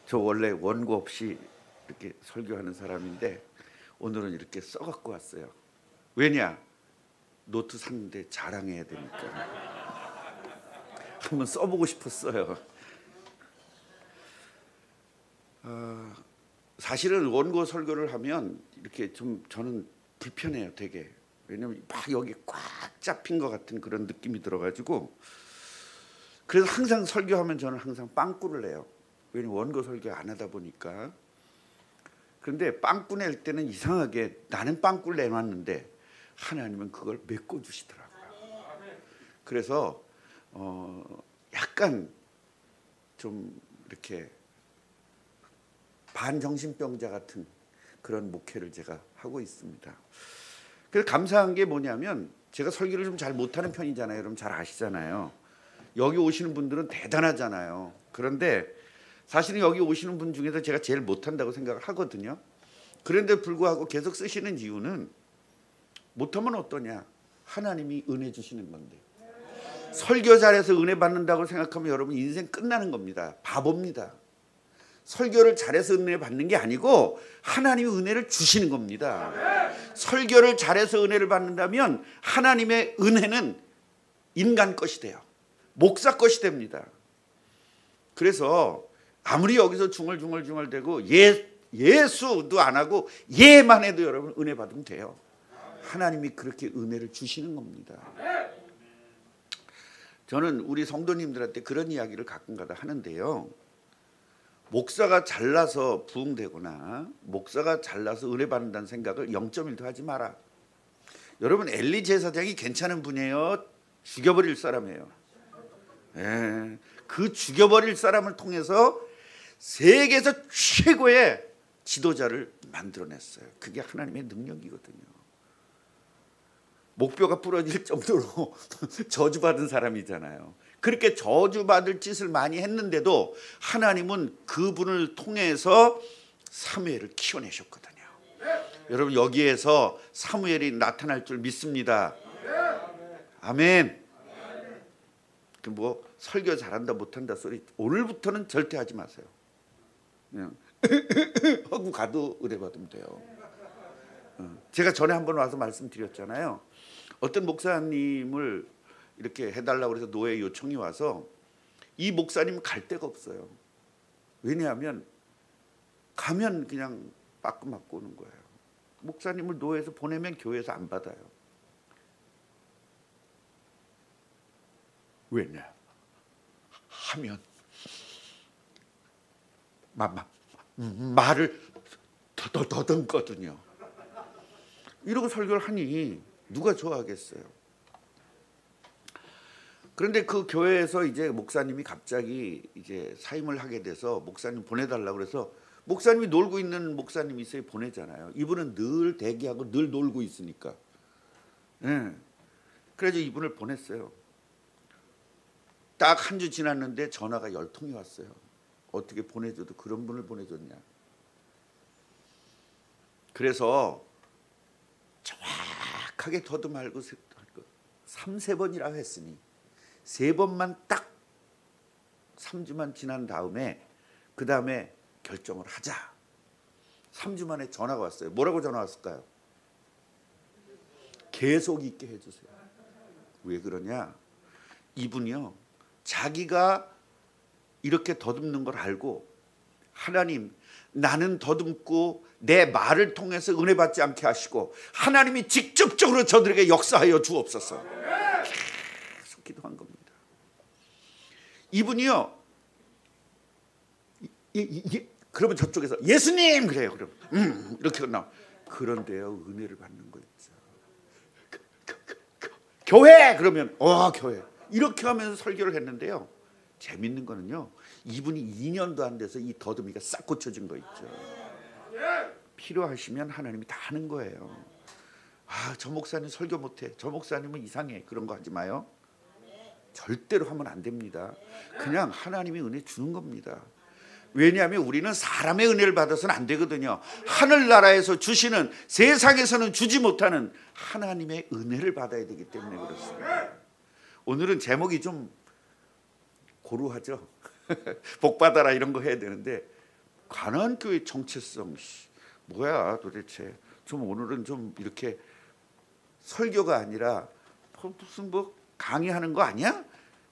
저 원래 원고 없이 이렇게 설교하는 사람인데 오늘은 이렇게 써갖고 왔어요. 왜냐? 노트 샀는데 자랑해야 되니까 한번 써보고 싶었어요. 사실은 원고 설교를 하면 이렇게 좀 저는 불편해요, 되게. 왜냐면 막 여기 꽉 잡힌 것 같은 그런 느낌이 들어가지고. 그래서 항상 설교하면 저는 항상 빵꾸를 내요. 왜냐면 원고 설교 안 하다 보니까. 그런데 빵꾸 낼 때는 이상하게 나는 빵꾸를 내놨는데 하나님은 그걸 메꿔주시더라고요. 그래서 약간 좀 이렇게 반정신병자 같은 그런 목회를 제가 하고 있습니다. 그래서 감사한 게 뭐냐면 제가 설교를 좀 잘 못하는 편이잖아요. 여러분 잘 아시잖아요. 여기 오시는 분들은 대단하잖아요. 그런데 사실은 여기 오시는 분 중에서 제가 제일 못한다고 생각을 하거든요. 그런데 불구하고 계속 쓰시는 이유는 못하면 어떠냐? 하나님이 은혜 주시는 건데. 설교 잘해서 은혜 받는다고 생각하면 여러분 인생 끝나는 겁니다. 바보입니다. 설교를 잘해서 은혜 받는 게 아니고 하나님이 은혜를 주시는 겁니다. 설교를 잘해서 은혜를 받는다면 하나님의 은혜는 인간 것이 돼요. 목사 것이 됩니다. 그래서 아무리 여기서 중얼중얼대고 예수도 안 하고 예만 해도 여러분 은혜 받으면 돼요. 하나님이 그렇게 은혜를 주시는 겁니다. 저는 우리 성도님들한테 그런 이야기를 가끔가다 하는데요. 목사가 잘나서 부흥되거나 목사가 잘나서 은혜 받는다는 생각을 0.1도 하지 마라. 여러분 엘리 제사장이 괜찮은 분이에요? 죽여버릴 사람이에요. 그 죽여버릴 사람을 통해서 세계에서 최고의 지도자를 만들어냈어요. 그게 하나님의 능력이거든요. 목뼈가 부러질 정도로 저주받은 사람이잖아요. 그렇게 저주받을 짓을 많이 했는데도 하나님은 그분을 통해서 사무엘을 키워내셨거든요. 여러분 여기에서 사무엘이 나타날 줄 믿습니다. 아멘. 그 뭐 설교 잘한다 못한다 소리 오늘부터는 절대 하지 마세요. 그냥 하고 가도 은혜 받으면 돼요. 제가 전에 한번 와서 말씀드렸잖아요. 어떤 목사님을 이렇게 해달라고 해서 노예 요청이 와서 이 목사님 갈 데가 없어요. 왜냐하면 가면 그냥 빠꾸 맞고 오는 거예요. 목사님을 노예에서 보내면 교회에서 안 받아요. 왜냐 하면 말을 더듬거든요. 이러고 설교를 하니 누가 좋아하겠어요. 그런데 그 교회에서 이제 목사님이 갑자기 이제 사임을 하게 돼서 목사님 보내달라고 그래서 목사님이 놀고 있는 목사님이 있어요. 보내잖아요. 이분은 늘 대기하고 늘 놀고 있으니까. 그래서 이분을 보냈어요. 딱 한 주 지났는데 전화가 10통이 왔어요. 어떻게 보내줘도 그런 분을 보내줬냐. 그래서 정확하게 더도 말고 3-4번이라 했으니 3번만 딱 3주만 지난 다음에 그 다음에 결정을 하자. 3주 만에 전화가 왔어요. 뭐라고 전화 왔을까요? 계속 있게 해주세요. 왜 그러냐? 이분이요. 자기가 이렇게 더듬는 걸 알고 하나님 나는 더듬고 내 말을 통해서 은혜 받지 않게 하시고 하나님이 직접적으로 저들에게 역사하여 주옵소서. 계속 기도한 겁니다. 이분이요. 그러면 저쪽에서 예수님 그래요. 그럼 이렇게 나와. 그런데요 은혜를 받는 거 있죠. 교회 그러면 교회 이렇게 하면서 설교를 했는데요. 재밌는 거는요. 이분이 2년도 안 돼서 이 더듬이가 싹 고쳐진 거 있죠. 필요하시면 하나님이 다 하는 거예요. 저 목사님 설교 못해. 저 목사님은 이상해. 그런 거 하지 마요. 절대로 하면 안 됩니다. 그냥 하나님이 은혜 주는 겁니다. 왜냐하면 우리는 사람의 은혜를 받아서는 안 되거든요. 하늘나라에서 주시는 세상에서는 주지 못하는 하나님의 은혜를 받아야 되기 때문에 그렇습니다. 오늘은 제목이 좀 고루하죠. 복 받아라 이런 거 해야 되는데 가나안 교회 정체성 뭐야 도대체. 좀 오늘은 좀 이렇게 설교가 아니라 무슨 뭐 강의하는 거 아니야?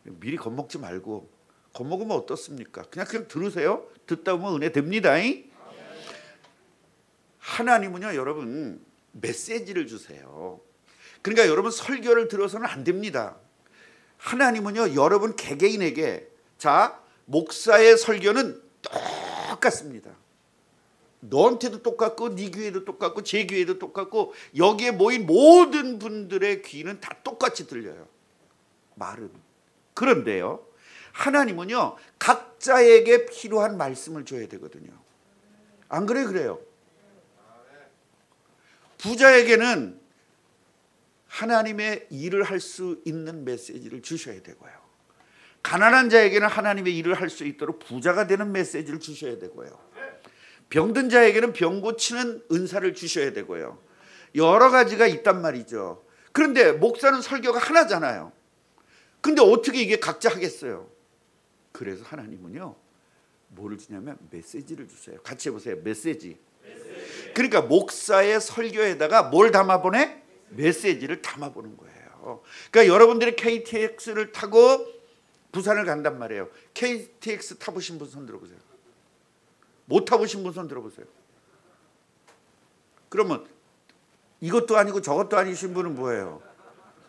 미리 겁먹지 말고. 겁먹으면 어떻습니까? 그냥 들으세요. 듣다 보면 은혜 됩니다. 하나님은요 여러분 메시지를 주세요. 그러니까 여러분 설교를 들어서는 안 됩니다. 하나님은요 여러분 개개인에게 자 목사의 설교는 똑같습니다. 너한테도 똑같고 네 귀에도 똑같고 제 귀에도 똑같고 여기에 모인 모든 분들의 귀는 다 똑같이 들려요. 말은. 그런데요 하나님은요 각자에게 필요한 말씀을 줘야 되거든요. 안 그래? 그래요. 부자에게는 하나님의 일을 할 수 있는 메시지를 주셔야 되고요. 가난한 자에게는 하나님의 일을 할 수 있도록 부자가 되는 메시지를 주셔야 되고요. 병든 자에게는 병 고치는 은사를 주셔야 되고요. 여러 가지가 있단 말이죠. 그런데 목사는 설교가 하나잖아요. 근데 어떻게 이게 각자 하겠어요? 그래서 하나님은요 뭐를 주냐면 메시지를 주세요. 같이 해보세요. 메시지. 그러니까 목사의 설교에다가 뭘 담아보내? 메시지를 담아보는 거예요. 그러니까 여러분들이 KTX를 타고 부산을 간단 말이에요. KTX 타보신 분 손 들어보세요. 못 타보신 분 손 들어보세요. 그러면 이것도 아니고 저것도 아니신 분은 뭐예요?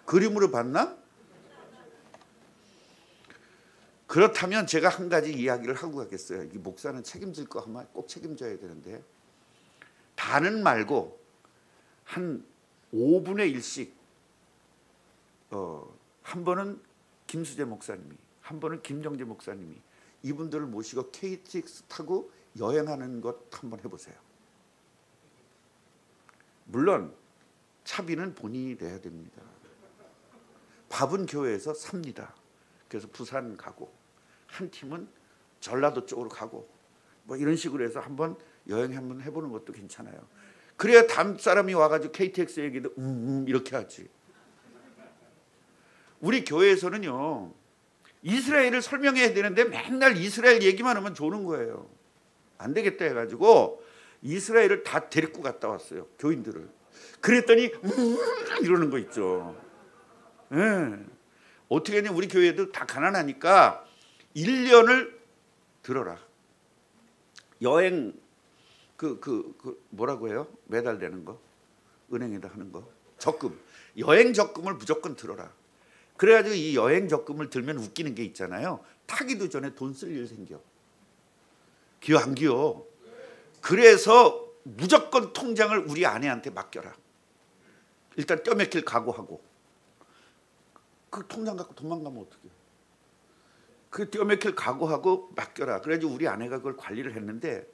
그림으로 봤나? 그렇다면 제가 한 가지 이야기를 하고 가겠어요. 이 목사는 책임질 거 하면 꼭 책임져야 되는데 다는 말고 한 5분의 1씩 한 번은 김수재 목사님이 한 번은 김정재 목사님이 이분들을 모시고 KTX 타고 여행하는 것 한번 해보세요. 물론 차비는 본인이 내야 됩니다. 밥은 교회에서 삽니다. 그래서 부산 가고 한 팀은 전라도 쪽으로 가고 뭐 이런 식으로 해서 한번 여행 한번 해보는 것도 괜찮아요. 그래야 다음 사람이 와가지고 KTX 얘기도 이렇게 하지. 우리 교회에서는요 이스라엘을 설명해야 되는데 맨날 이스라엘 얘기만 하면 좋은 거예요. 안 되겠다 해가지고 이스라엘을 다 데리고 갔다 왔어요. 교인들을. 그랬더니 이러는 거 있죠. 네. 어떻게 했냐 우리 교회도 다 가난하니까 1년을 들어라. 여행 뭐라고 해요? 매달 내는 거 은행에다 하는 거 적금 여행 적금을 무조건 들어라. 그래가지고 이 여행 적금을 들면 웃기는 게 있잖아요. 타기도 전에 돈 쓸 일 생겨. 기어 안 기어? 그래서 무조건 통장을 우리 아내한테 맡겨라. 일단 뼈 맥힐 각오하고. 그 통장 갖고 도망가면 어떡해? 그 뼈 맥힐 각오하고 맡겨라. 그래가지고 우리 아내가 그걸 관리를 했는데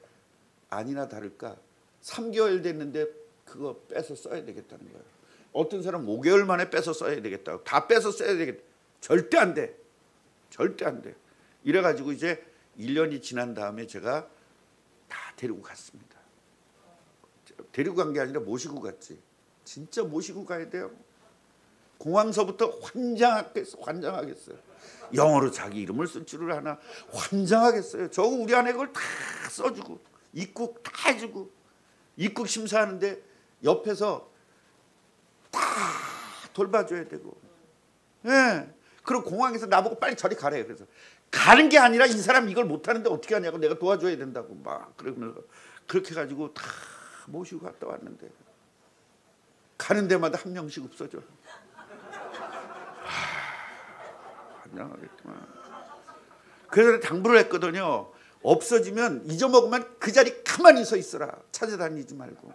아니나 다를까 3개월 됐는데 그거 빼서 써야 되겠다는 거예요. 어떤 사람 5개월 만에 빼서 써야 되겠다. 다 빼서 써야 되겠다. 절대 안 돼. 절대 안 돼. 이래가지고 이제 1년이 지난 다음에 제가 다 데리고 갔습니다. 데리고 간 게 아니라 모시고 갔지. 진짜 모시고 가야 돼요. 공항서부터 환장하겠어요. 영어로 자기 이름을 쓸 줄을 아나 환장하겠어요. 저 우리 아내 그걸 다 써주고 입국 다 해주고 입국 심사하는데 옆에서 다 돌봐줘야 되고. 예. 그리고 공항에서 나보고 빨리 저리 가래요. 그래서 가는 게 아니라 이 사람 이걸 못하는데 어떻게 하냐고 내가 도와줘야 된다고 막 그러면서 그렇게 가지고 다 모시고 갔다 왔는데 가는 데마다 한 명씩 없어져. 환장하겠구만. 그래서 당부를 했거든요. 없어지면 잊어먹으면 그 자리 가만히 서 있어라. 찾아다니지 말고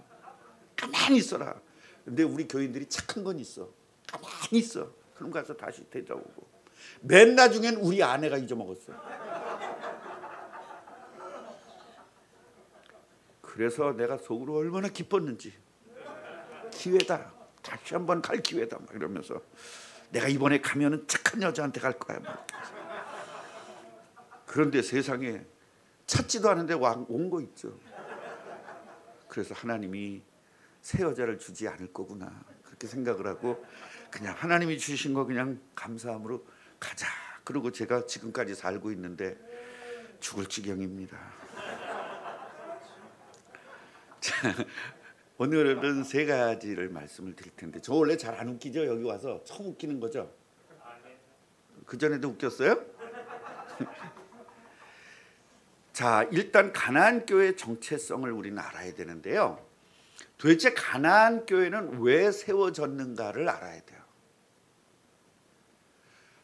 가만히 있어라. 근데 우리 교인들이 착한 건 있어. 가만히 있어. 그럼 가서 다시 되돌아오고. 맨 나중엔 우리 아내가 잊어먹었어. 그래서 내가 속으로 얼마나 기뻤는지. 기회다. 다시 한번 갈 기회다. 막 이러면서 내가 이번에 가면은 착한 여자한테 갈 거야. 막. 그런데 세상에 찾지도 않은데 온 거 있죠. 그래서 하나님이 새 여자를 주지 않을 거구나 그렇게 생각을 하고 그냥 하나님이 주신 거 그냥 감사함으로 가자. 그리고 제가 지금까지 살고 있는데 죽을 지경입니다. 오늘은 세 가지를 말씀을 드릴 텐데 저 원래 잘 안 웃기죠? 여기 와서 처음 웃기는 거죠? 그전에도 웃겼어요? 자, 일단 가나안 교회의 정체성을 우리는 알아야 되는데요. 도대체 가나안 교회는 왜 세워졌는가를 알아야 돼요.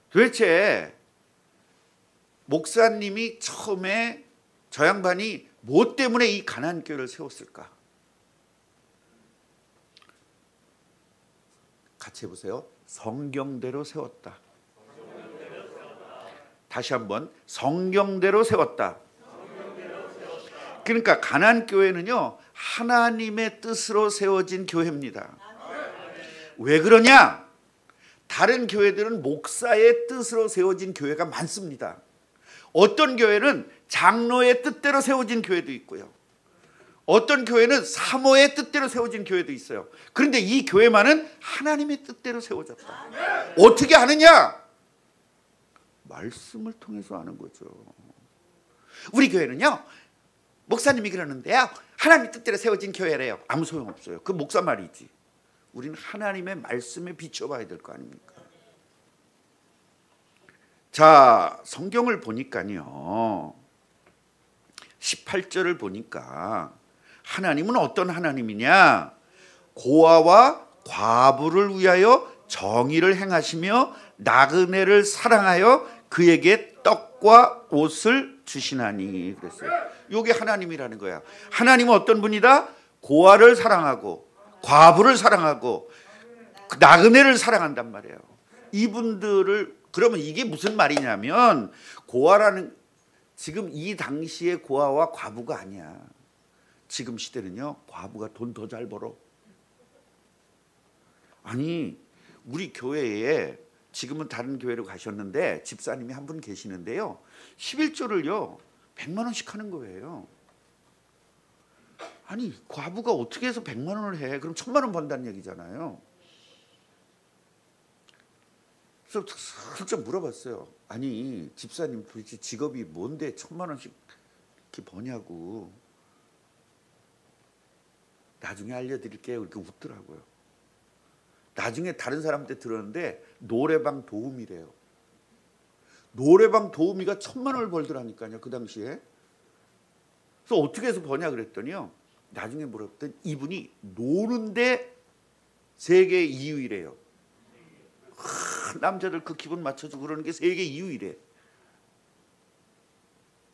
도대체 목사님이 처음에 저 양반이 뭐 때문에 이 가나안 교회를 세웠을까? 같이 해보세요. 성경대로 세웠다. 다시 한번 성경대로 세웠다. 그러니까 가나안 교회는요 하나님의 뜻으로 세워진 교회입니다. 왜 그러냐? 다른 교회들은 목사의 뜻으로 세워진 교회가 많습니다. 어떤 교회는 장로의 뜻대로 세워진 교회도 있고요. 어떤 교회는 사모의 뜻대로 세워진 교회도 있어요. 그런데 이 교회만은 하나님의 뜻대로 세워졌다. 어떻게 아느냐? 말씀을 통해서 아는 거죠. 우리 교회는요 목사님이 그러는데요 하나님 뜻대로 세워진 교회래요. 아무 소용없어요. 그 목사 말이지. 우리는 하나님의 말씀에 비춰봐야 될 거 아닙니까? 자, 성경을 보니까요 18절을 보니까 하나님은 어떤 하나님이냐? 고아와 과부를 위하여 정의를 행하시며 나그네를 사랑하여 그에게 떡과 옷을 주시나니 그랬어요. 이게 하나님이라는 거야. 하나님은 어떤 분이다? 고아를 사랑하고 과부를 사랑하고 나그네를 사랑한단 말이에요. 이분들을 그러면 이게 무슨 말이냐면 고아라는 지금 이 당시의 고아와 과부가 아니야. 지금 시대는요 과부가 돈 더 잘 벌어. 아니 우리 교회에 지금은 다른 교회로 가셨는데 집사님이 한 분 계시는데요 11조를요 100만 원씩 하는 거예요. 아니 과부가 어떻게 해서 100만 원을 해? 그럼 1000만 원 번다는 얘기잖아요. 그래서 슬쩍 물어봤어요. 아니 집사님 도대체 직업이 뭔데 1000만 원씩 이렇게 버냐고. 나중에 알려드릴게요. 이렇게 웃더라고요. 나중에 다른 사람한테 들었는데 노래방 도우미래요. 노래방 도우미가 1000만 원을 벌더라니까요. 그 당시에. 그래서 어떻게 해서 버냐 그랬더니요. 나중에 물었더니 이분이 노는데 세계 2위래요. 남자들 그 기분 맞춰주고 그러는 게 세계 2위래.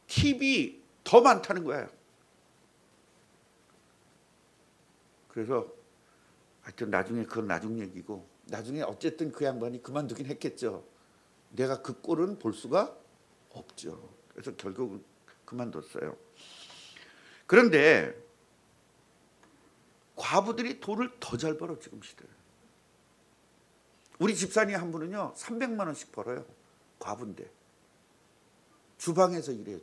팁이 더 많다는 거예요. 그래서 하여튼 나중에 그건 나중 얘기고 나중에 어쨌든 그 양반이 그만두긴 했겠죠. 내가 그 꼴은 볼 수가 없죠. 그래서 결국은 그만뒀어요. 그런데 과부들이 돈을 더 잘 벌어 지금 시대에. 우리 집사님 한 분은요 300만 원씩 벌어요. 과부인데 주방에서 일해요.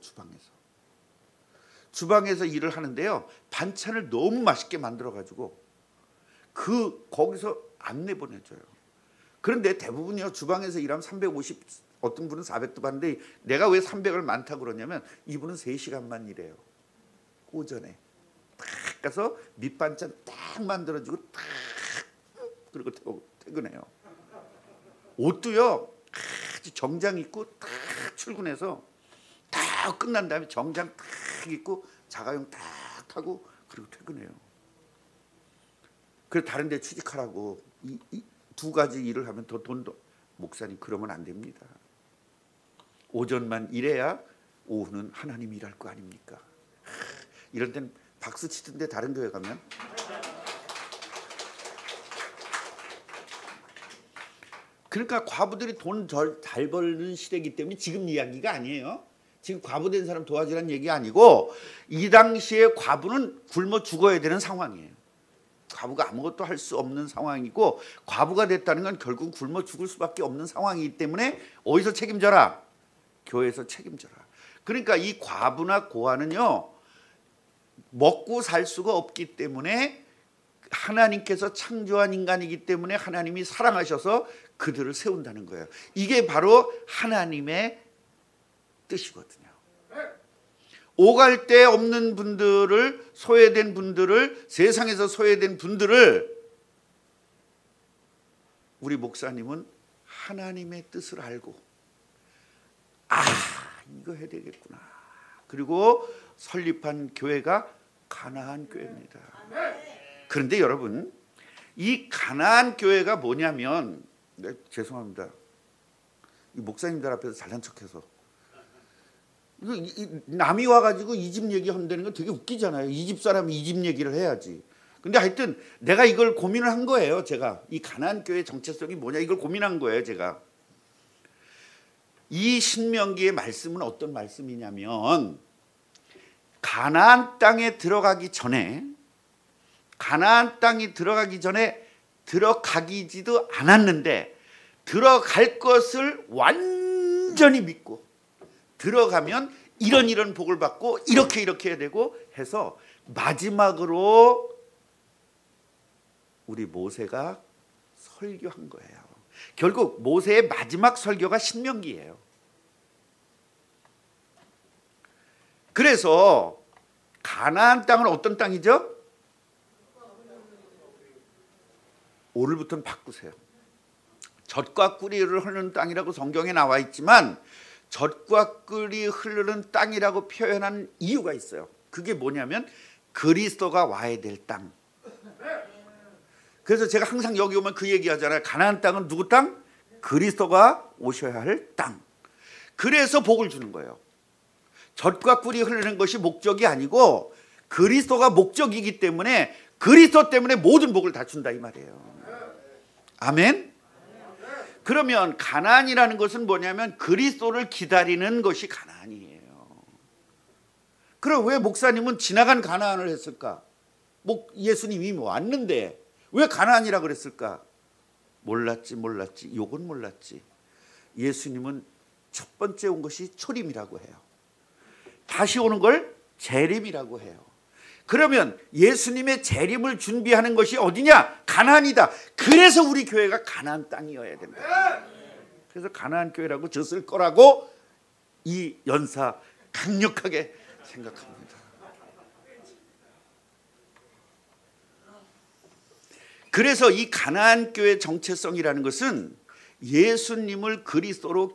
주방에서 일을 하는데요 반찬을 너무 맛있게 만들어 가지고 거기서 안 내보내줘요. 그런데 대부분이요 주방에서 일하면 350 어떤 분은 400도 받는데 내가 왜 300을 많다고 그러냐면 이분은 3시간만 일해요. 오전에 딱 가서 밑반찬 딱 만들어주고 딱 그리고 퇴근해요. 옷도요 아주 정장 입고 딱 출근해서 딱 끝난 다음에 정장 딱 입고 자가용 딱 하고 그리고 퇴근해요. 그래서 다른 데 취직하라고 이 두 가지 일을 하면 더 돈도. 목사님 그러면 안 됩니다. 오전만 일해야 오후는 하나님 일할 거 아닙니까? 이럴 땐 박수 치던데 다른 교회 가면. 그러니까 과부들이 돈 잘 벌는 시대이기 때문에 지금 이야기가 아니에요. 지금 과부된 사람 도와주라는 얘기 아니고 이 당시에 과부는 굶어 죽어야 되는 상황이에요. 과부가 아무것도 할 수 없는 상황이고 과부가 됐다는 건 결국 굶어 죽을 수밖에 없는 상황이기 때문에 어디서 책임져라? 교회에서 책임져라. 그러니까 이 과부나 고아는요 먹고 살 수가 없기 때문에 하나님께서 창조한 인간이기 때문에 하나님이 사랑하셔서 그들을 세운다는 거예요. 이게 바로 하나님의 뜻이거든요. 오갈 데 없는 분들을, 소외된 분들을, 세상에서 소외된 분들을 우리 목사님은 하나님의 뜻을 알고 이거 해야 되겠구나. 그리고 설립한 교회가 가나안 교회입니다. 그런데 여러분, 이 가나안 교회가 뭐냐면, 죄송합니다. 이 목사님들 앞에서 잘난 척해서 남이 와가지고 이 집 얘기한다는 건 되게 웃기잖아요. 이 집 사람이 이 집 얘기를 해야지. 근데 하여튼 내가 이걸 고민을 한 거예요. 제가 이 가나안 교회의 정체성이 뭐냐 이걸 고민한 거예요. 제가 이 신명기의 말씀은 어떤 말씀이냐면, 가나안 땅에 들어가기 전에, 가나안 땅이 들어가기 전에 들어가기지도 않았는데 들어갈 것을 완전히 믿고 들어가면 이런 복을 받고 이렇게 해야 되고 해서 마지막으로 우리 모세가 설교한 거예요. 결국 모세의 마지막 설교가 신명기예요. 그래서 가나안 땅은 어떤 땅이죠? 오늘부터는 바꾸세요. 젖과 꿀이 흐르는 땅이라고 성경에 나와 있지만 젖과 꿀이 흐르는 땅이라고 표현한 이유가 있어요. 그게 뭐냐면 그리스도가 와야 될 땅. 그래서 제가 항상 여기 오면 그 얘기 하잖아요. 가나안 땅은 누구 땅? 그리스도가 오셔야 할 땅. 그래서 복을 주는 거예요. 젖과 꿀이 흐르는 것이 목적이 아니고 그리스도가 목적이기 때문에 그리스도 때문에 모든 복을 다 준다 이 말이에요. 아멘. 그러면 가나안이라는 것은 뭐냐면 그리스도를 기다리는 것이 가나안이에요. 그럼 왜 목사님은 지나간 가나안을 했을까? 예수님이 왔는데 왜 가나안이라 그랬을까? 몰랐지. 요건 몰랐지. 예수님은 첫 번째 온 것이 초림이라고 해요. 다시 오는 걸 재림이라고 해요. 그러면 예수님의 재림을 준비하는 것이 어디냐? 가나안이다. 그래서 우리 교회가 가나안 땅이어야 된다. 그래서 가나안 교회라고 졌을 거라고 이 연사 강력하게 생각합니다. 그래서 이 가나안 교회 정체성이라는 것은 예수님을 그리스도로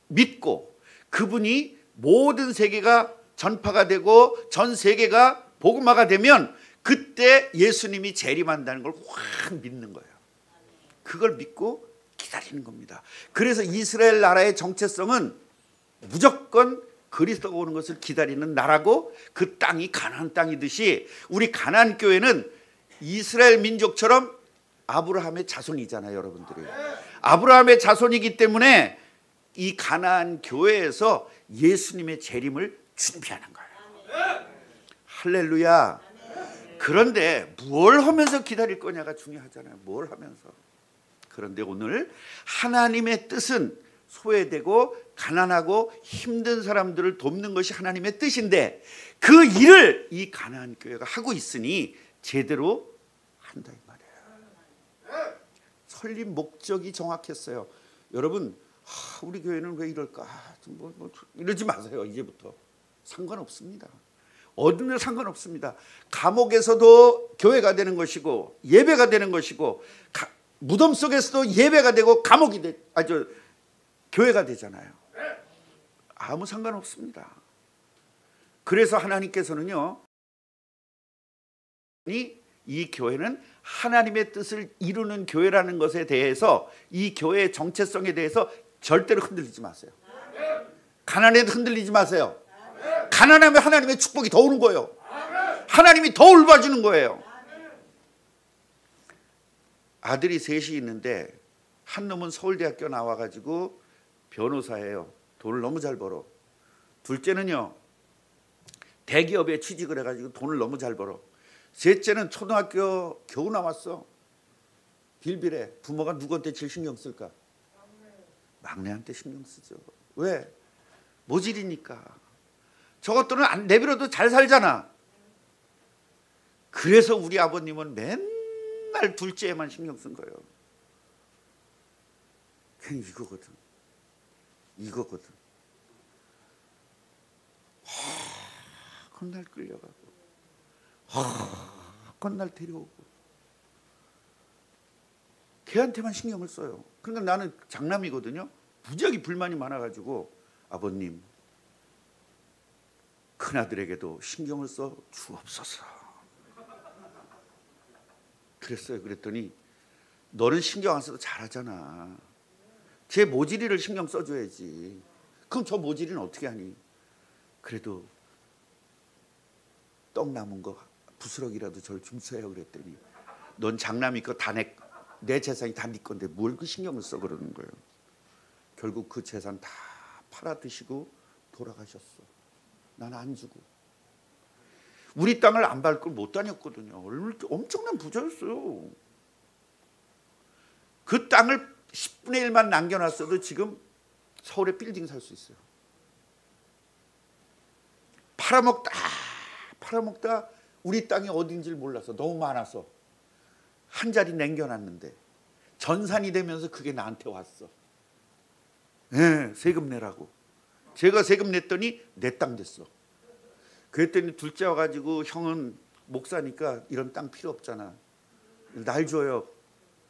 믿고 그분이 모든 세계가 전파가 되고 전 세계가 복음화가 되면 그때 예수님이 재림한다는 걸 확 믿는 거예요. 그걸 믿고 기다리는 겁니다. 그래서 이스라엘 나라의 정체성은 무조건 그리스도가 오는 것을 기다리는 나라고 그 땅이 가나안 땅이듯이 우리 가나안 교회는 이스라엘 민족처럼 아브라함의 자손이잖아요. 여러분들이 아브라함의 자손이기 때문에 이 가나안 교회에서 예수님의 재림을 준비하는 거예요. 할렐루야. 그런데 뭘 하면서 기다릴 거냐가 중요하잖아요. 뭘 하면서. 그런데 오늘 하나님의 뜻은 소외되고 가난하고 힘든 사람들을 돕는 것이 하나님의 뜻인데 그 일을 이 가나안 교회가 하고 있으니 제대로 한다 이 말이에요. 설립 목적이 정확했어요. 여러분 우리 교회는 왜 이럴까? 이러지 마세요. 이제부터. 상관없습니다. 어디는 상관없습니다. 감옥에서도 교회가 되는 것이고 예배가 되는 것이고 무덤 속에서도 예배가 되고 감옥이 교회가 되잖아요. 아무 상관없습니다. 그래서 하나님께서는요, 이 교회는 하나님의 뜻을 이루는 교회라는 것에 대해서 이 교회의 정체성에 대해서 절대로 흔들리지 마세요. 가난해도 흔들리지 마세요. 가난하면 하나님의 축복이 더 오는 거예요. 하나님이 더 올봐주는 거예요. 아들이 셋이 있는데 한 놈은 서울대학교 나와가지고 변호사예요. 돈을 너무 잘 벌어. 둘째는요 대기업에 취직을 해가지고 돈을 너무 잘 벌어. 셋째는 초등학교 겨우 나왔어. 빌빌해. 부모가 누구한테 제일 신경 쓸까? 막내한테 신경 쓰죠. 왜? 모질이니까. 저것들은 안 내버려도 잘 살잖아. 그래서 우리 아버님은 맨날 둘째에만 신경 쓴 거예요. 그냥 이거거든. 헛날 끌려가고 헛날 데려오고 걔한테만 신경을 써요. 그러니까 나는 장남이거든요. 무지하게 불만이 많아가지고 아버님 큰아들에게도 신경을 써 주옵소서 그랬어요. 그랬더니 너는 신경 안 써도 잘하잖아. 제 모질이를 신경 써줘야지. 그럼 저 모질이는 어떻게 하니? 그래도 떡 남은 거 부스러기라도 절 좀 써요. 그랬더니 넌 장남이 거 다 내 재산이 다 네 건데 뭘 그 신경을 써 그러는 거예요. 결국 그 재산 다 팔아 드시고 돌아가셨어. 난 안 주고. 우리 땅을 안 밟고 못 다녔거든요. 엄청난 부자였어요. 그 땅을 10분의 1만 남겨놨어도 지금 서울에 빌딩 살 수 있어요. 팔아먹다 우리 땅이 어딘지를 몰라서 너무 많아서 한 자리 남겨놨는데 전산이 되면서 그게 나한테 왔어. 네, 세금 내라고. 제가 세금 냈더니 내 땅 됐어. 그랬더니 둘째 와가지고 형은 목사니까 이런 땅 필요 없잖아. 날 줘요.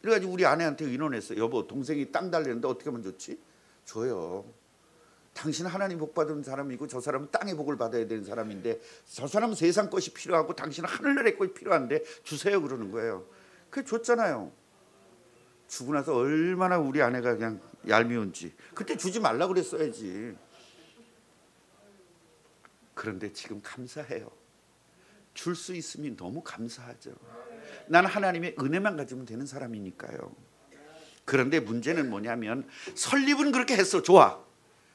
그래가지고 우리 아내한테 의논했어. 여보 동생이 땅 달라는데 어떻게 하면 좋지? 줘요. 당신 하나님 복 받은 사람이고 저 사람은 땅의 복을 받아야 되는 사람인데 저 사람은 세상 것이 필요하고 당신은 하늘나라의 것이 필요한데 주세요 그러는 거예요. 그래 줬잖아요. 주고 나서 얼마나 우리 아내가 그냥 얄미운지. 그때 주지 말라 그랬어야지. 그런데 지금 감사해요. 줄 수 있으면 너무 감사하죠. 나는 하나님의 은혜만 가지면 되는 사람이니까요. 그런데 문제는 뭐냐면 설립은 그렇게 했어. 좋아.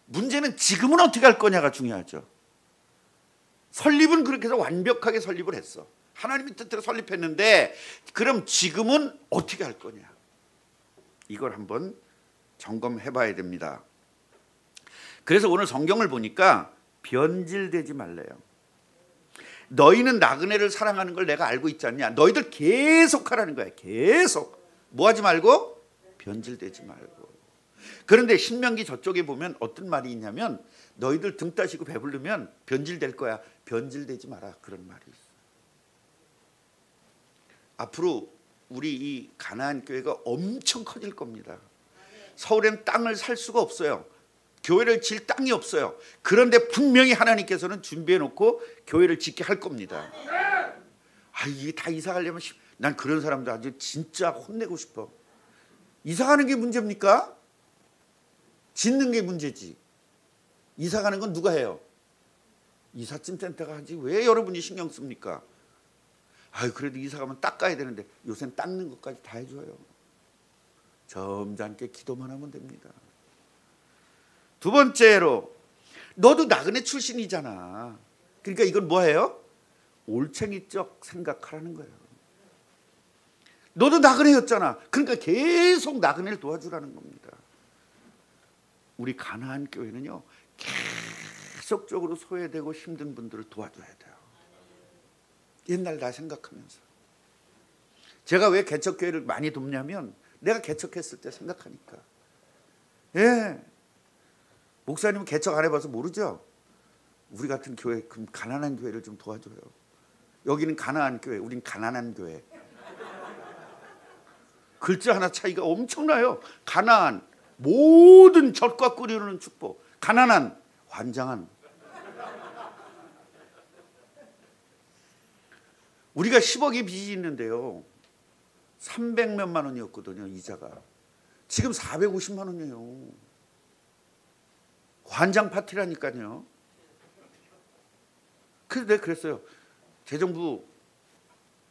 문제는 지금은 어떻게 할 거냐가 중요하죠. 설립은 그렇게 해서 완벽하게 설립을 했어. 하나님의 뜻대로 설립했는데 그럼 지금은 어떻게 할 거냐. 이걸 한번 점검해 봐야 됩니다. 그래서 오늘 성경을 보니까 변질되지 말래요. 너희는 나그네를 사랑하는 걸 내가 알고 있지 않냐. 너희들 계속 하라는 거야. 계속. 뭐 하지 말고? 변질되지 말고. 그런데 신명기 저쪽에 보면 어떤 말이 있냐면 너희들 등 따시고 배부르면 변질될 거야. 변질되지 마라. 그런 말이 있어. 앞으로 우리 이 가나안 교회가 엄청 커질 겁니다. 서울엔 땅을 살 수가 없어요. 교회를 질 땅이 없어요. 그런데 분명히 하나님께서는 준비해 놓고 교회를 짓게 할 겁니다. 이게 다 이사 가려면 난 그런 사람들 아주 진짜 혼내고 싶어. 이사 가는 게 문제입니까? 짓는 게 문제지. 이사 가는 건 누가 해요? 이삿짐 센터가 하지 왜 여러분이 신경 씁니까? 그래도 이사 가면 닦아야 되는데 요새는 닦는 것까지 다 해줘요. 점잖게 기도만 하면 됩니다. 두 번째로 너도 나그네 출신이잖아. 그러니까 이건 뭐예요? 올챙이적 생각하라는 거예요. 너도 나그네였잖아. 그러니까 계속 나그네를 도와주라는 겁니다. 우리 가나안 교회는요 계속적으로 소외되고 힘든 분들을 도와줘야 돼요. 옛날 나 생각하면서. 제가 왜 개척교회를 많이 돕냐면 내가 개척했을 때 생각하니까. 예. 목사님은 개척 안 해봐서 모르죠. 우리 같은 교회, 그럼 가난한 교회를 좀 도와줘요. 여기는 가나안 교회, 우린 가난한 교회. 글자 하나 차이가 엄청나요. 가나안, 모든 젖과 꿀이 흐르는 축복. 가난한, 환장한. 우리가 10억의 빚이 있는데요 300몇만 원이었거든요. 이자가. 지금 450만 원이에요. 환장 파티라니까요. 그래서 내가 그랬어요. 재정부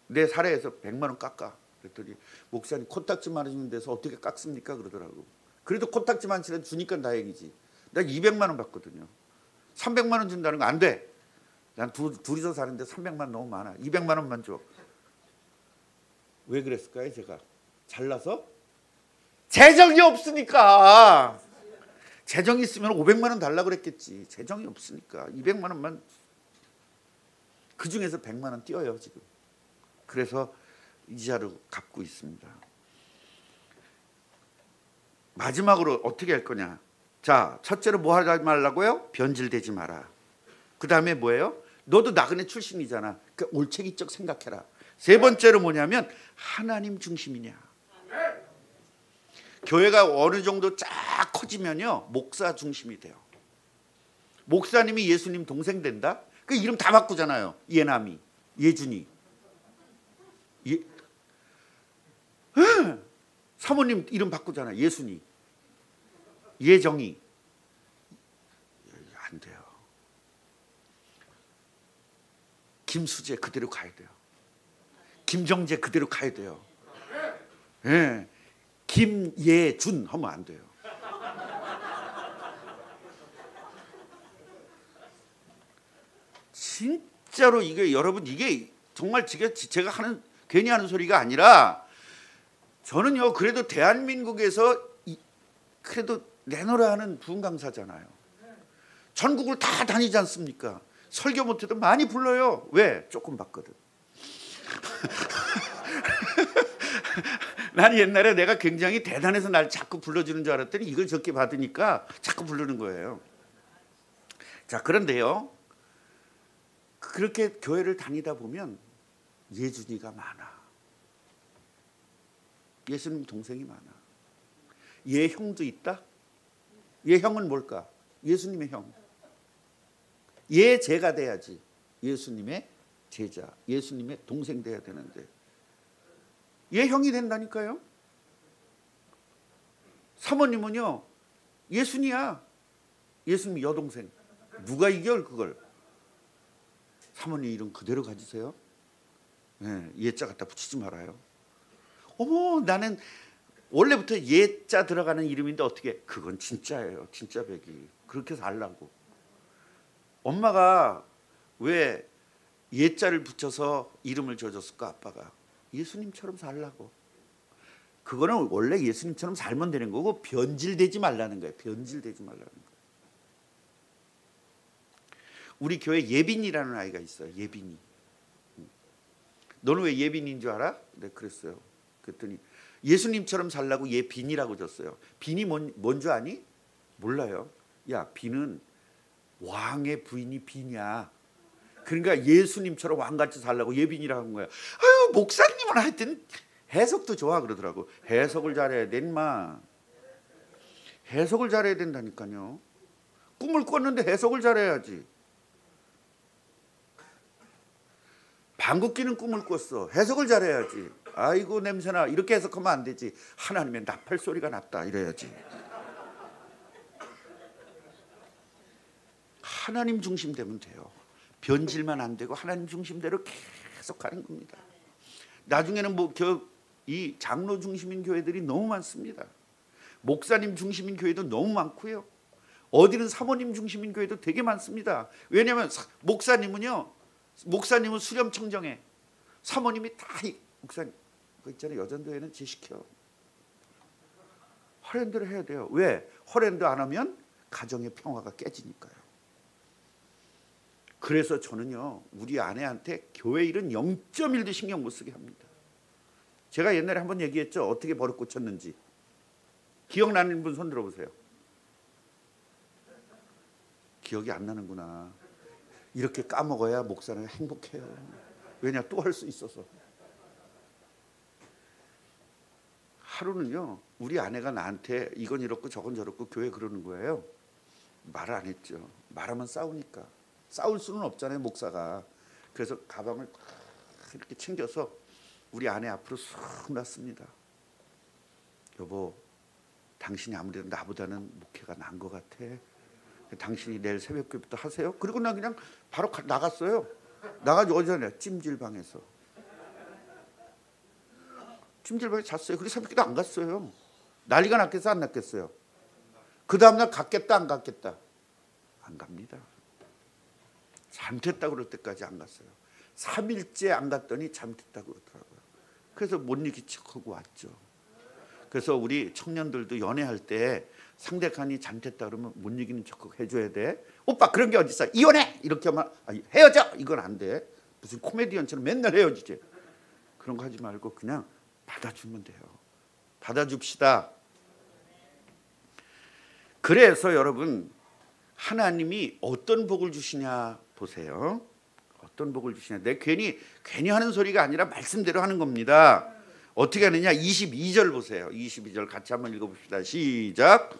내 사례에서 100만 원 깎아. 그랬더니 목사님 코딱지만 주는 데서 어떻게 깎습니까? 그러더라고. 그래도 코딱지만 주니까 다행이지. 나 200만 원 받거든요. 300만 원 준다는 거 안 돼. 난 둘이서 사는데 300만 원 너무 많아. 200만 원만 줘. 왜 그랬을까요? 제가 잘나서? 재정이 없으니까. 재정이 있으면 500만 원 달라고 그랬겠지. 재정이 없으니까 200만 원만. 그중에서 100만 원 띄어요 지금. 그래서 이자를 갚고 있습니다. 마지막으로 어떻게 할 거냐. 자, 첫째로 뭐 하지 말라고요? 변질되지 마라. 그 다음에 뭐예요? 너도 나그네 출신이잖아. 그 올챙이적 생각해라. 세 번째로 뭐냐면 하나님 중심이냐. 교회가 어느 정도 쫙 커지면요 목사 중심이 돼요. 목사님이 예수님 동생 된다? 그 이름 다 바꾸잖아요. 예남이, 예준이, 사모님 이름 바꾸잖아요. 예순이, 예정이. 안 돼요. 김수재 그대로 가야 돼요. 김정재 그대로 가야 돼요. 예. 김예준 하면 안 돼요. 진짜로 이게 여러분 이게 정말 제가 하는 괜히 하는 소리가 아니라 저는요 그래도 대한민국에서 그래도 내노라 하는 부흥 강사잖아요. 전국을 다 다니지 않습니까? 설교 못해도 많이 불러요. 왜? 조금 받거든. 난 옛날에 내가 굉장히 대단해서 날 자꾸 불러주는 줄 알았더니 이걸 적게 받으니까 자꾸 부르는 거예요. 자, 그런데요 그렇게 교회를 다니다 보면 예준이가 많아. 예수님 동생이 많아. 얘 형도 있다. 얘 형은 뭘까? 예수님의 형. 얘 제가 돼야지. 예수님의 제자, 예수님의 동생 돼야 되는데 얘 형이 된다니까요. 사모님은요 예순이야. 예수님 여동생. 누가 이겨 그걸. 사모님 이름 그대로 가지세요. 네, 예자 갖다 붙이지 말아요. 어머 나는 원래부터 예자 들어가는 이름인데 어떻게. 그건 진짜예요. 진짜 백이. 그렇게 살라고. 엄마가 왜 예자를 붙여서 이름을 지어줬을까. 아빠가 예수님처럼 살라고. 그거는 원래 예수님처럼 살면 되는 거고 변질되지 말라는 거예요. 변질되지 말라는 거예요. 우리 교회 예빈이라는 아이가 있어요. 예빈이. 너는 왜 예빈인 줄 알아? 네, 그랬어요. 그랬더니 예수님처럼 살라고 예빈이라고 줬어요. 빈이 뭔 줄 아니? 몰라요. 야, 빈은 왕의 부인이 빈이야. 그러니까 예수님처럼 왕같이 살라고 예빈이라고 한 거야. 아유, 목사님은 하여튼 해석도 좋아 그러더라고. 해석을 잘해야 돼 인마. 해석을 잘해야 된다니까요. 꿈을 꿨는데 해석을 잘해야지. 방귀 뀌는 꿈을 꿨어. 해석을 잘해야지. 아이고 냄새나. 이렇게 해석하면 안 되지. 하나님의 나팔 소리가 났다 이래야지. 하나님 중심 되면 돼요. 변질만 안 되고 하나님 중심대로 계속 가는 겁니다. 나중에는 이 장로 중심인 교회들이 너무 많습니다. 목사님 중심인 교회도 너무 많고요. 어디는 사모님 중심인 교회도 되게 많습니다. 왜냐하면 목사님은 수렴청정해. 사모님이 다 목사님 그 있잖아요. 여전도회는 제시켜. 허랜드를 해야 돼요. 왜? 허랜드 안 하면 가정의 평화가 깨지니까요. 그래서 저는요 우리 아내한테 교회 일은 0.1도 신경 못 쓰게 합니다. 제가 옛날에 한번 얘기했죠. 어떻게 버릇 고쳤는지. 기억나는 분 손 들어보세요. 기억이 안 나는구나. 이렇게 까먹어야 목사는 행복해요. 왜냐? 또 할 수 있어서. 하루는요 우리 아내가 나한테 이건 이렇고 저건 저렇고 교회 그러는 거예요. 말을 안 했죠. 말하면 싸우니까. 싸울 수는 없잖아요 목사가. 그래서 가방을 이렇게 챙겨서 우리 아내 앞으로 쑥 놨습니다. 여보, 당신이 아무래도 나보다는 목회가 나은 것 같아. 당신이 내일 새벽교회부터 하세요. 그리고 나 그냥 바로 나갔어요. 나가지고 어제네 찜질방에서 찜질방에 잤어요. 그리고 새벽기도 안 갔어요. 난리가 났겠어 안 났겠어요? 그 다음날 갔겠다 안 갔겠다? 안 갑니다. 잠됐다고 그럴 때까지 안 갔어요. 3일째 안 갔더니 잠됐다고 그러더라고요. 그래서 못 이기 척하고 왔죠. 그래서 우리 청년들도 연애할 때 상대방이 잠됐다 그러면 못 이기는 척하고 해줘야 돼. 오빠 그런 게 어딨어. 이혼해! 이렇게 하면 헤어져! 이건 안 돼. 무슨 코미디언처럼 맨날 헤어지지. 그런 거 하지 말고 그냥 받아주면 돼요. 받아줍시다. 그래서 여러분 하나님이 어떤 복을 주시냐 보세요. 어떤 복을 주시냐. 내 괜히 하는 소리가 아니라 말씀대로 하는 겁니다. 어떻게 하느냐. 22절 보세요. 22절 같이 한번 읽어봅시다. 시작.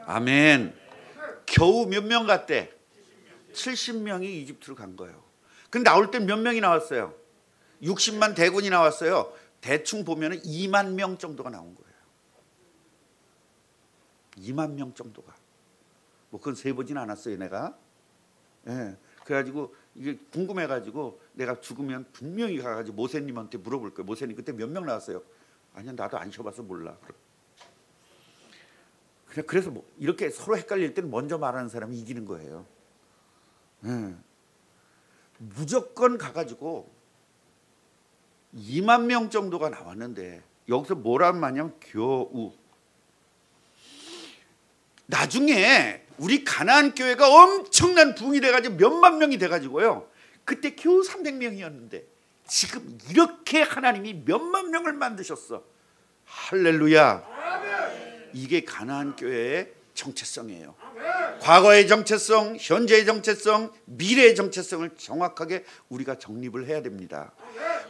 아멘. 겨우 몇 명 갔대? 70명이 이집트로 간 거예요. 근데 나올 때 몇 명이 나왔어요? 60만 대군이 나왔어요. 대충 보면 2만 명 정도가 나온 거예요. 2만 명 정도가. 뭐 그건 세보진 않았어요, 내가. 예. 그래가지고 이게 궁금해가지고 내가 죽으면 분명히 가가지고 모세님한테 물어볼 거예요. 모세님 그때 몇 명 나왔어요? 아니야, 나도 안 쉬어봐서 몰라. 그래서 뭐 이렇게 서로 헷갈릴 때는 먼저 말하는 사람이 이기는 거예요. 예. 무조건 가가지고 2만 명 정도가 나왔는데 여기서 뭐란 말이냐면 겨우. 나중에 우리 가나안 교회가 엄청난 부흥이 돼가지고 몇만 명이 돼가지고요. 그때 겨우 300명이었는데 지금 이렇게 하나님이 몇만 명을 만드셨어. 할렐루야. 이게 가나안 교회의 정체성이에요. 과거의 정체성, 현재의 정체성, 미래의 정체성을 정확하게 우리가 정립을 해야 됩니다.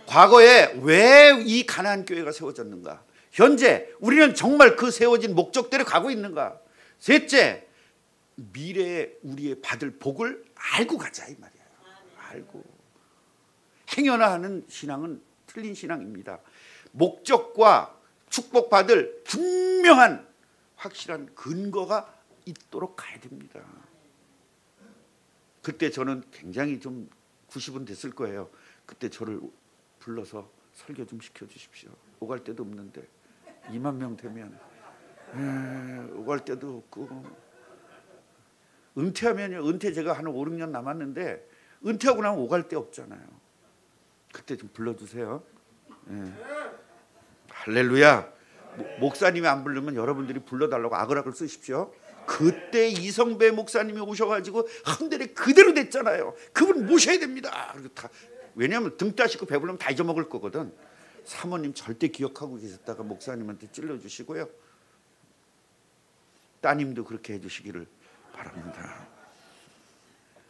과거에 왜 이 가나안 교회가 세워졌는가? 현재 우리는 정말 그 세워진 목적대로 가고 있는가? 셋째, 미래에 우리의 받을 복을 알고 가자 이 말이에요. 알고. 행여나 하는 신앙은 틀린 신앙입니다. 목적과 축복받을 분명한 확실한 근거가 있도록 가야 됩니다. 그때 저는 굉장히 좀 90은 됐을 거예요. 그때 저를 불러서 설교 좀 시켜주십시오. 오갈 데도 없는데 2만 명 되면 오갈 데도 없고. 은퇴하면요. 은퇴 제가 한 5, 6년 남았는데 은퇴하고 나면 오갈 데 없잖아요. 그때 좀 불러주세요. 할렐루야. 목사님이 안 부르면 여러분들이 불러달라고 아그락을 쓰십시오. 그때 이성배 목사님이 오셔가지고 한 달에 그대로 됐잖아요. 그분 모셔야 됩니다. 왜냐하면 등 따시고 배부르면 다 잊어먹을 거거든. 사모님 절대 기억하고 계셨다가 목사님한테 찔러주시고요. 따님도 그렇게 해주시기를 바랍니다.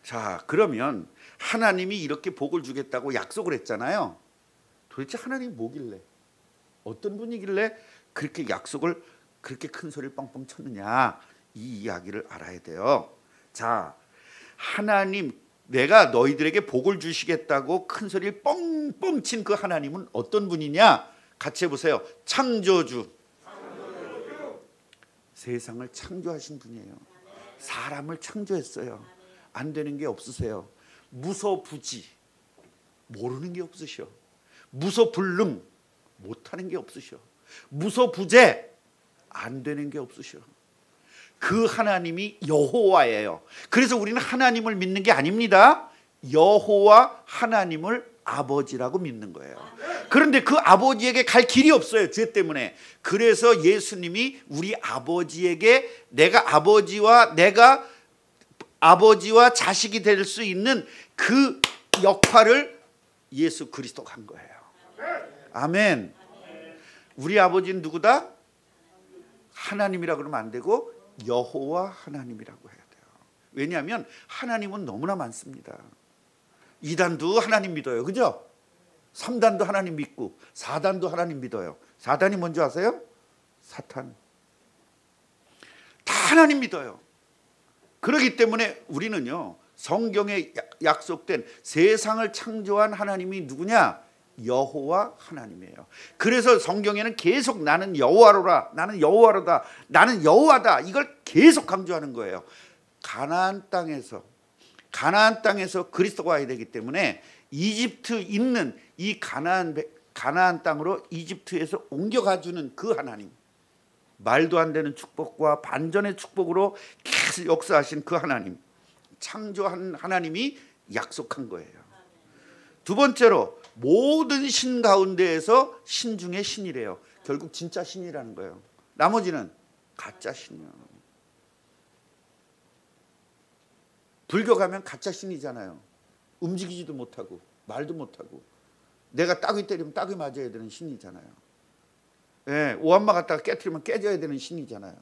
자, 그러면 하나님이 이렇게 복을 주겠다고 약속을 했잖아요. 도대체 하나님이 뭐길래, 어떤 분이길래 그렇게 약속을 그렇게 큰 소리를 뻥뻥 쳤느냐, 이 이야기를 알아야 돼요. 자, 하나님, 내가 너희들에게 복을 주시겠다고 큰 소리를 뻥뻥 친 그 하나님은 어떤 분이냐? 같이 해보세요. 창조주. 세상을 창조하신 분이에요. 사람을 창조했어요. 안 되는 게 없으세요. 무소부지, 모르는 게 없으셔. 무소불능, 못하는 게 없으셔. 무소부재, 안 되는 게 없으셔. 그 하나님이 여호와예요. 그래서 우리는 하나님을 믿는 게 아닙니다. 여호와 하나님을 아버지라고 믿는 거예요. 그런데 그 아버지에게 갈 길이 없어요. 죄 때문에. 그래서 예수님이 우리 아버지에게 내가 아버지와 자식이 될 수 있는 그 역할을 예수 그리스도가 한 거예요. 아멘. 우리 아버지는 누구다? 하나님이라고 그러면 안 되고 여호와 하나님이라고 해야 돼요. 왜냐하면 하나님은 너무나 많습니다. 2단도 하나님 믿어요. 그죠? 3단도 하나님 믿고 4단도 하나님 믿어요. 4단이 뭔지 아세요? 사탄. 다 하나님 믿어요. 그렇기 때문에 우리는요, 성경에 약속된 세상을 창조한 하나님이 누구냐? 여호와 하나님이에요. 그래서 성경에는 계속 나는 여호와로라, 나는 여호와로다, 나는 여호와다, 이걸 계속 강조하는 거예요. 가나안 땅에서 그리스도가 와야 되기 때문에 이집트 있는 이 가나안 땅으로 이집트에서 옮겨가주는 그 하나님, 말도 안 되는 축복과 반전의 축복으로 계속 역사하신 그 하나님, 창조한 하나님이 약속한 거예요. 두 번째로, 모든 신 가운데에서 신 중에 신이래요. 결국 진짜 신이라는 거예요. 나머지는 가짜 신이요. 불교 가면 가짜 신이잖아요. 움직이지도 못하고 말도 못하고 내가 따귀 때리면 따귀 맞아야 되는 신이잖아요. 예, 오한마 갖다가 깨트리면 깨져야 되는 신이잖아요.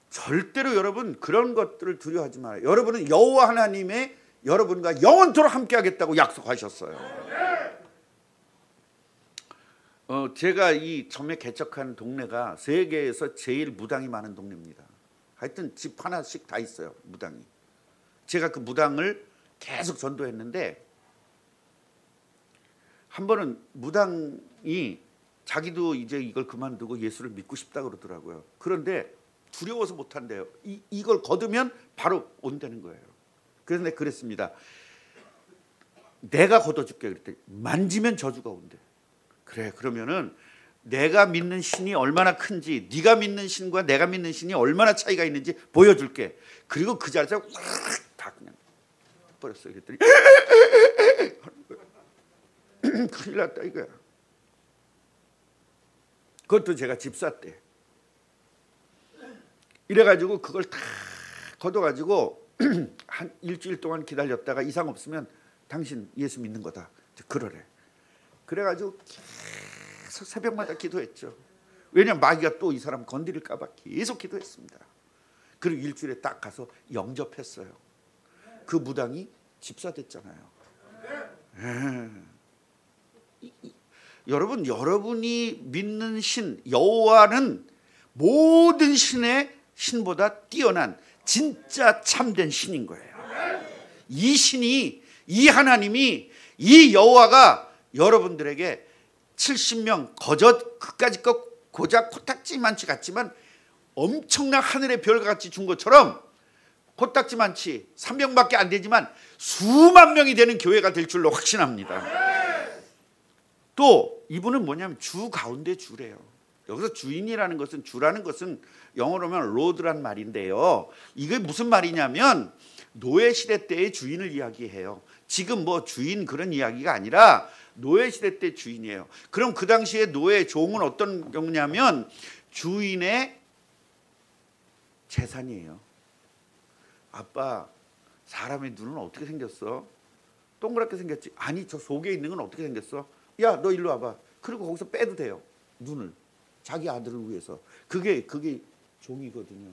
절대로 여러분 그런 것들을 두려워하지 말아요. 여러분은 여호와 하나님의 여러분과 영원토록 함께하겠다고 약속하셨어요. 제가 이 처음에 개척한 동네가 세계에서 제일 무당이 많은 동네입니다. 하여튼 집 하나씩 다 있어요, 무당이. 제가 그 무당을 계속 전도했는데 한 번은 무당이 자기도 이제 이걸 그만두고 예수를 믿고 싶다 그러더라고요. 그런데 두려워서 못한대요. 이걸 거두면 바로 온다는 거예요. 그래서 내가 그랬습니다. 내가 걷어줄게 그랬더니 만지면 저주가 온대. 그래, 그러면은 내가 믿는 신이 얼마나 큰지, 네가 믿는 신과 내가 믿는 신이 얼마나 차이가 있는지 보여줄게. 그리고 그 자리에서 다 그냥 버렸어요. 그랬더니 큰일 났다 이거야. 그것도 제가 집사 때 이래가지고 그걸 다 걷어가지고 한 일주일 동안 기다렸다가 이상 없으면 당신 예수 믿는 거다 그러래. 그래가지고 계속 새벽마다 기도했죠. 왜냐면 마귀가 또 이 사람 건드릴까 봐 계속 기도했습니다. 그리고 일주일에 딱 가서 영접했어요. 그 무당이 집사 됐잖아요. 여러분, 여러분이 믿는 신 여호와는 모든 신의 신보다 뛰어난 진짜 참된 신인 거예요. 이 신이, 이 하나님이, 이 여호와가 여러분들에게 70명 거저 그까짓 것 고작 코딱지만치 같지만 엄청난 하늘의 별같이 준 것처럼 코딱지만치 3명밖에 안 되지만 수만 명이 되는 교회가 될 줄로 확신합니다. 또 이분은 뭐냐면 주 가운데 주래요. 여기서 주인이라는 것은, 주라는 것은 영어로 하면 로드란 말인데요. 이게 무슨 말이냐면 노예 시대 때의 주인을 이야기해요. 지금 뭐 주인 그런 이야기가 아니라 노예 시대 때 주인이에요. 그럼 그 당시에 노예 종은 어떤 경우냐면 주인의 재산이에요. 아빠, 사람의 눈은 어떻게 생겼어? 동그랗게 생겼지? 아니, 저 속에 있는 건 어떻게 생겼어? 야, 너 일로 와봐. 그리고 거기서 빼도 돼요, 눈을. 자기 아들을 위해서. 그게 종이거든요.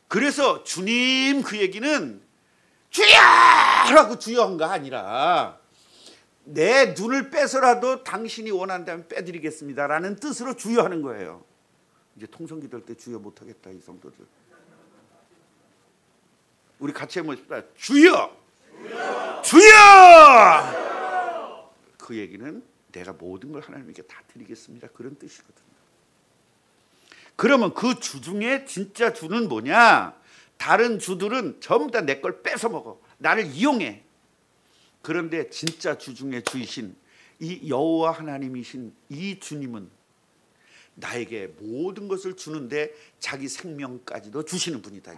그래서 주님 그 얘기는 주여라고 주여한가 아니라 내 눈을 빼서라도 당신이 원한다면 빼드리겠습니다라는 뜻으로 주여하는 거예요. 이제 통성기도할 때 주여 못하겠다 이 성도들. 우리 같이 해보십시다. 주여! 주여! 주여! 그 얘기는 내가 모든 걸 하나님께 다 드리겠습니다. 그런 뜻이거든요. 그러면 그 주 중에 진짜 주는 뭐냐? 다른 주들은 전부 다 내 걸 뺏어 먹어. 나를 이용해. 그런데 진짜 주 중에 주이신 이 여호와 하나님이신 이 주님은 나에게 모든 것을 주는데 자기 생명까지도 주시는 분이다.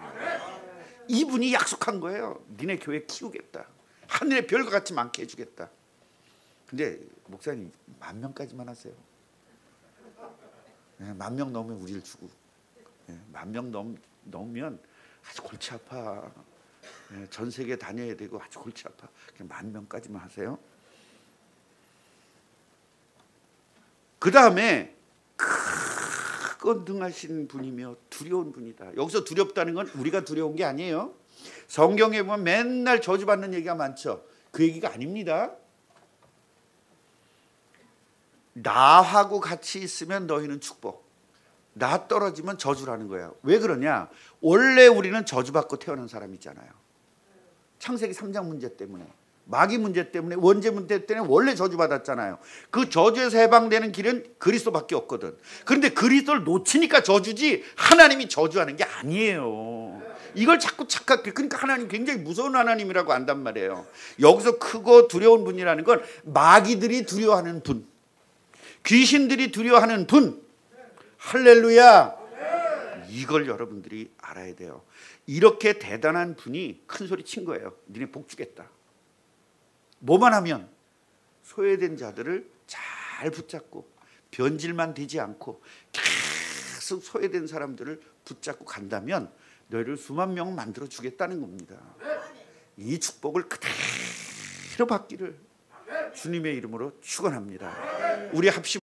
이분이 약속한 거예요. 니네 교회 키우겠다. 하늘의 별과 같이 많게 해주겠다. 근데 목사님 10,000명까지만 하세요. 10,000명 넘으면 우리를 주고, 10,000명 넘으면 아주 골치 아파. 전 세계 다녀야 되고 아주 골치 아파. 그냥 10,000명까지만 하세요. 그 다음에 크고 능하신 분이며 두려운 분이다. 여기서 두렵다는 건 우리가 두려운 게 아니에요. 성경에 보면 맨날 저주받는 얘기가 많죠. 그 얘기가 아닙니다. 나하고 같이 있으면 너희는 축복, 나 떨어지면 저주라는 거야. 왜 그러냐? 원래 우리는 저주받고 태어난 사람이잖아요. 창세기 3장 문제 때문에, 마귀 문제 때문에, 원죄 문제 때문에 원래 저주받았잖아요. 그 저주에서 해방되는 길은 그리스도밖에 없거든. 그런데 그리스도를 놓치니까 저주지 하나님이 저주하는 게 아니에요. 이걸 자꾸 착각해. 그러니까 하나님 굉장히 무서운 하나님이라고 안단 말이에요. 여기서 크고 두려운 분이라는 건 마귀들이 두려워하는 분, 귀신들이 두려워하는 분. 할렐루야. 이걸 여러분들이 알아야 돼요. 이렇게 대단한 분이 큰 소리 친 거예요. 니네 복 주겠다. 뭐만 하면 소외된 자들을 잘 붙잡고 변질만 되지 않고 계속 소외된 사람들을 붙잡고 간다면 너희를 수만 명 만들어 주겠다는 겁니다. 이 축복을 그대로 받기를 주님의 이름으로 축원합니다. 우리 합심